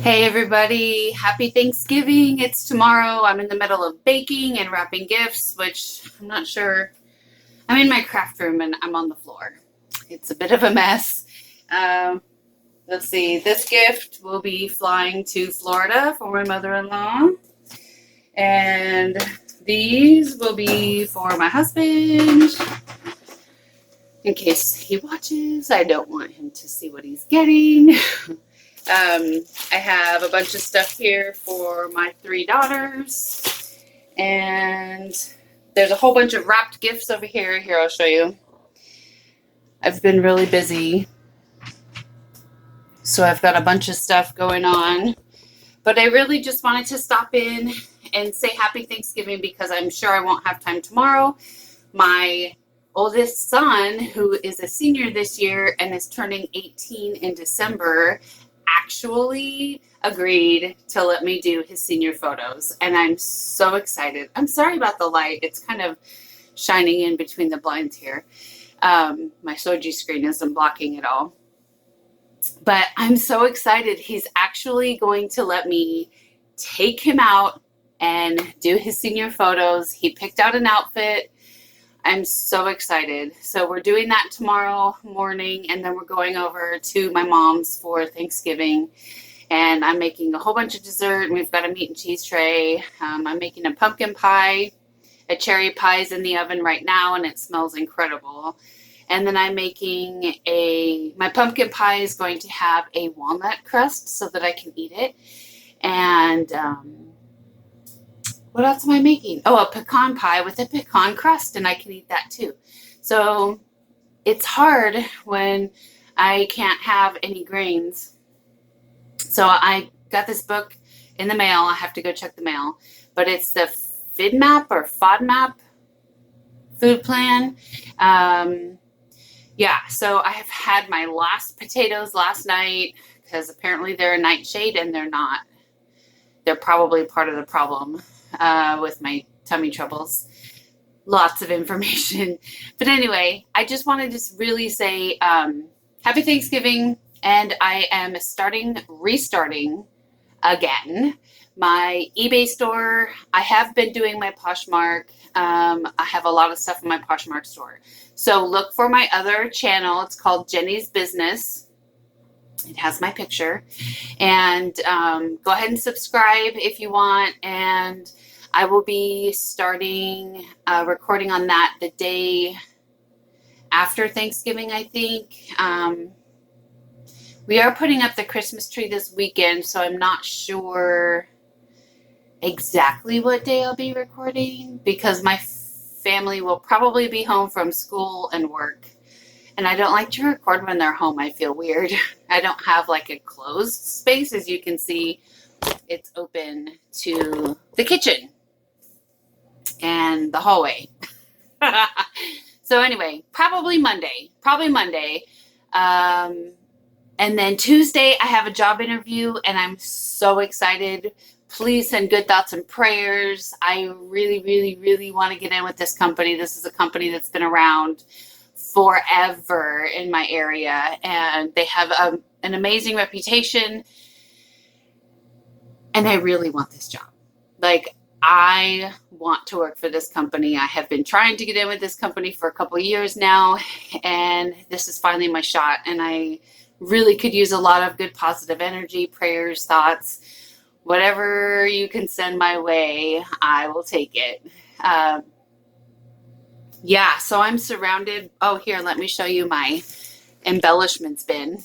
Hey everybody, happy Thanksgiving. It's tomorrow. I'm in the middle of baking and wrapping gifts, which I'm not sure. I'm in my craft room and I'm on the floor. It's a bit of a mess. Um, let's see, this gift will be flying to Florida for my mother-in-law. And these will be for my husband. In case he watches, I don't want him to see what he's getting. I have a bunch of stuff here for my three daughters. And there's a whole bunch of wrapped gifts over here. Here, I'll show you. I've been really busy. So I've got a bunch of stuff going on. But I really just wanted to stop in and say happy Thanksgiving because I'm sure I won't have time tomorrow. My oldest son, who is a senior this year and is turning 18 in December, actually agreed to let me do his senior photos. And I'm so excited. I'm sorry about the light. It's kind of shining in between the blinds here. My Soji screen isn't blocking it all. But I'm so excited. He's actually going to let me take him out and do his senior photos. He picked out an outfit. I'm so excited. So we're doing that tomorrow morning, and then we're going over to my mom's for Thanksgiving. And I'm making a whole bunch of dessert, and we've got a meat and cheese tray. I'm making a pumpkin pie. A cherry pie is in the oven right now, and it smells incredible. And then I'm making my pumpkin pie is going to have a walnut crust so that I can eat it. And what else am I making? Oh, a pecan pie with a pecan crust, and I can eat that too. So it's hard when I can't have any grains. So I got this book in the mail. I have to go check the mail. But it's the FODMAP food plan. Yeah, so I have had my last potatoes last night because apparently they're a nightshade and they're not. They're probably part of the problem with my tummy troubles. Lots of information. But anyway, I just wanted to really say happy Thanksgiving, and I am restarting again my eBay store. I have been doing my Poshmark. I have a lot of stuff in my Poshmark store. So look for my other channel. It's called Jenny's Business. It has my picture. And go ahead and subscribe if you want. And I will be starting recording on that the day after Thanksgiving, I think. We are putting up the Christmas tree this weekend, so I'm not sure exactly what day I'll be recording because my family will probably be home from school and work. And I don't like to record when they're home. I feel weird. I don't have like a closed space. As you can see, it's open to the kitchen and the hallway. So anyway, probably Monday. And then Tuesday, I have a job interview, and I'm so excited. Please send good thoughts and prayers. I really, really, really want to get in with this company. This is a company that's been around forever in my area, and they have an amazing reputation, and I really want this job. Like, I want to work for this company. I have been trying to get in with this company for a couple of years now, and this is finally my shot, and I really could use a lot of good positive energy, prayers, thoughts, whatever you can send my way, I will take it. Yeah, so I'm surrounded. Oh, here, let me show you my embellishments bin.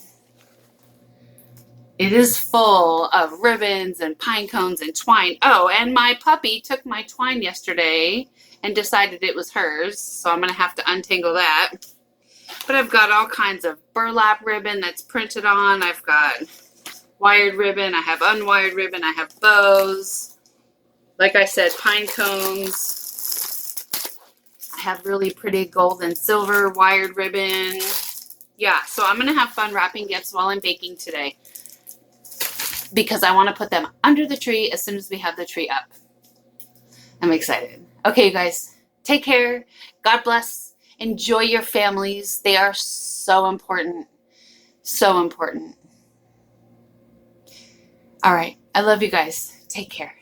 It is full of ribbons and pine cones and twine. Oh, and my puppy took my twine yesterday and decided it was hers, so I'm going to have to untangle that. But I've got all kinds of burlap ribbon that's printed on. I've got wired ribbon. I have unwired ribbon. I have bows. Like I said, pine cones. I have really pretty gold and silver wired ribbon. Yeah, so I'm going to have fun wrapping gifts while I'm baking today because I want to put them under the tree as soon as we have the tree up. I'm excited. Okay, you guys, take care. God bless. Enjoy your families. They are so important. So important. All right. I love you guys. Take care.